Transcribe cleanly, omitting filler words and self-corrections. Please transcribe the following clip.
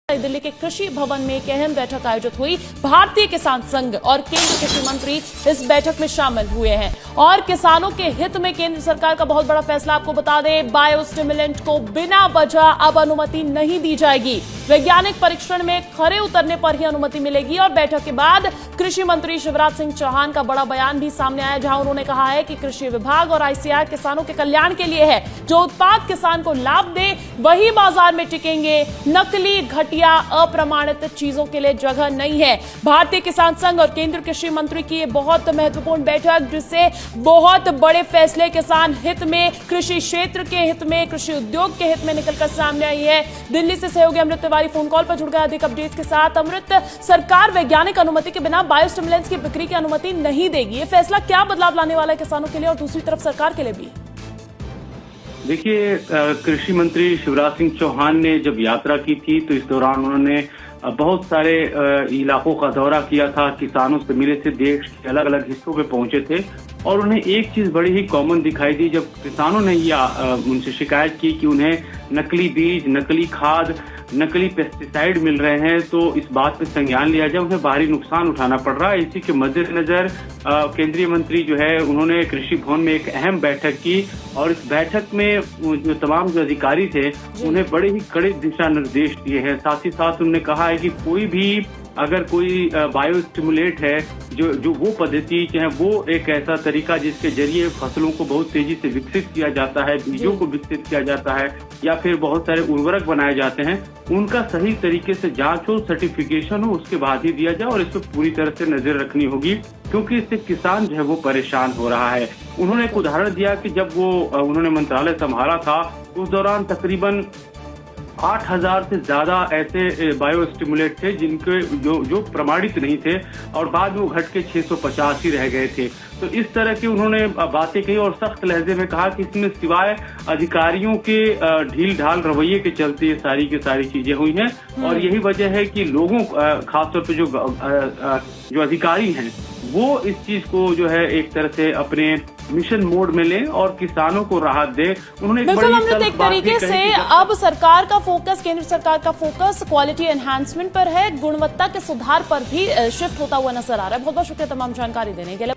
दिल्ली के कृषि भवन में एक अहम बैठक आयोजित हुई। भारतीय किसान संघ और केंद्र कृषि मंत्री इस बैठक में शामिल हुए हैं और किसानों के हित में केंद्र सरकार का बहुत बड़ा फैसला आपको बता दें, बायोस्टिमुलेंट को बिना वजह अब अनुमति नहीं दी जाएगी। वैज्ञानिक परीक्षण में खरे उतरने पर ही अनुमति मिलेगी। और बैठक के बाद कृषि मंत्री शिवराज सिंह चौहान का बड़ा बयान भी सामने आया, जहां उन्होंने कहा है कि कृषि विभाग और आईसीएआर किसानों के कल्याण के लिए है। जो उत्पाद किसान को लाभ दे वही बाजार में टिकेंगे। नकली, घटिया, अप्रमाणित चीजों के लिए जगह नहीं है। भारतीय किसान संघ और केंद्र कृषि मंत्री की ये बहुत महत्वपूर्ण बैठक, जिससे बहुत बड़े फैसले किसान हित में, कृषि क्षेत्र के हित में, कृषि उद्योग के हित में निकलकर सामने आई है। दिल्ली से सहयोगी अमृत तिवारी फोन कॉल पर जुड़ गए अधिक अपडेट्स के साथ। अमृत, सरकार वैज्ञानिक अनुमति के बिना बायोस्टिमुलेंट्स की बिक्री की अनुमति नहीं देगी। ये फैसला क्या बदलाव लाने वाला है किसानों के लिए और दूसरी तरफ सरकार के लिए भी? देखिए, कृषि मंत्री शिवराज सिंह चौहान ने जब यात्रा की थी तो इस दौरान उन्होंने बहुत सारे इलाकों का दौरा किया था, किसानों से मिले थे, देश के अलग अलग हिस्सों पे पहुंचे थे और उन्हें एक चीज बड़ी ही कॉमन दिखाई दी। जब किसानों ने उनसे शिकायत की कि उन्हें नकली बीज, नकली खाद, नकली पेस्टिसाइड मिल रहे हैं, तो इस बात पे संज्ञान लिया जाए, उन्हें भारी नुकसान उठाना पड़ रहा है। इसी के मद्देनजर केंद्रीय मंत्री जो है उन्होंने कृषि भवन में एक अहम बैठक की और इस बैठक में जो तमाम जो अधिकारी थे उन्हें बड़े ही कड़े दिशा निर्देश दिए हैं। साथ ही साथ उन्होंने कहा है कि कोई भी अगर कोई बायोस्टिमुलेट है, जो वो पद्धति चाहे वो एक ऐसा तरीका जिसके जरिए फसलों को बहुत तेजी से विकसित किया जाता है, बीजों को विकसित किया जाता है या फिर बहुत सारे उर्वरक बनाए जाते हैं, उनका सही तरीके से जांच हो, सर्टिफिकेशन हो, उसके बाद ही दिया जाए और इस पर पूरी तरह से नजर रखनी होगी, क्योंकि इससे किसान जो है वो परेशान हो रहा है। उन्होंने एक उदाहरण दिया कि जब उन्होंने मंत्रालय संभाला था उस दौरान तकरीबन 8,000 से ज्यादा ऐसे बायोस्टिमुलेट थे जिनके जो प्रमाणित नहीं थे और बाद में वो घट के 650 ही रह गए थे। तो इस तरह की उन्होंने बातें कही और सख्त लहजे में कहा कि इसमें सिवाय अधिकारियों के ढील ढाल रवैये के चलते ये सारी की सारी चीजें हुई हैं और यही वजह है कि लोगों खासतौर पे जो अधिकारी हैं वो इस चीज को जो है एक तरह से अपने मिशन मोड में लें और किसानों को राहत दे। उन्होंने बिल्कुल अमृत, एक तरीके से अब सरकार का फोकस, केंद्र सरकार का फोकस क्वालिटी एनहांसमेंट पर है, गुणवत्ता के सुधार पर भी शिफ्ट होता हुआ नजर आ रहा है। बहुत बहुत शुक्रिया तमाम जानकारी देने के लिए।